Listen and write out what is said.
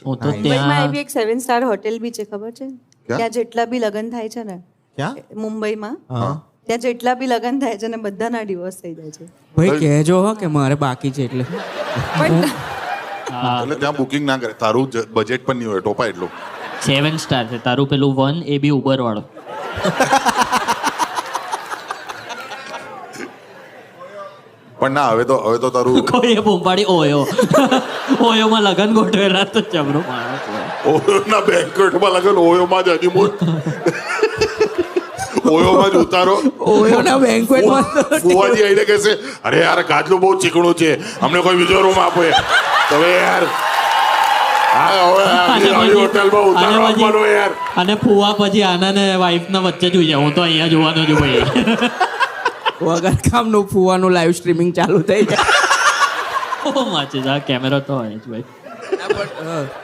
હું તો મુંબઈમાં ત્યાં એવી એક 7 સ્ટાર હોટેલ બી છે, ખબર છે? ક્યાં? ત્યાં જેટલા બી લગ્ન થાય છે ને ક્યાં? મુંબઈમાં, હા ત્યાં જેટલા બી લગ્ન થાય છે ને બધાના ડિવોર્સ થઈ જાય છે. ભાઈ કહેજો હો કે મારે બાકી છે એટલે પણ એટલે ત્યાં બુકિંગ ના કરે, તારું બજેટ પણ નહીં હોય ટોપા એટલું. 7 સ્ટાર છે તારું પેલું 1 એ બી ઉબર વાળો. પણ ના, હવે તો તારું કોઈએ બૂમપાડી ઓયો ઓયોમાં લગન ગોઠવેલા તો જબરો માણસ છે. ઓયોના બેન્ક્વેટમાં લગન, ઓયોમાં જ હનીમૂન, ઓયોમાં જ ઉતારો. ઓયોના બેન્ક્વેટમાં ફુવાજી આવીને કહેશે, અરે યાર ગાજલું બહુ ચીકણું છે, અમને કોઈ બીજો રૂમ આપો. તમે યાર હોટલમાં ઉતારો આપવાનો યાર. અને ફુવા પછી આનાને વાઈફના વચ્ચે જોઈ જાય. હું તો અહીંયા જોવાનો છું ભાઈ. વગર કામનું ફુવાનું લાઈવ સ્ટ્રીમિંગ ચાલુ થઈ જાય ઓ માચે જા કેમેરો તો હોય જ ભાઈ. પણ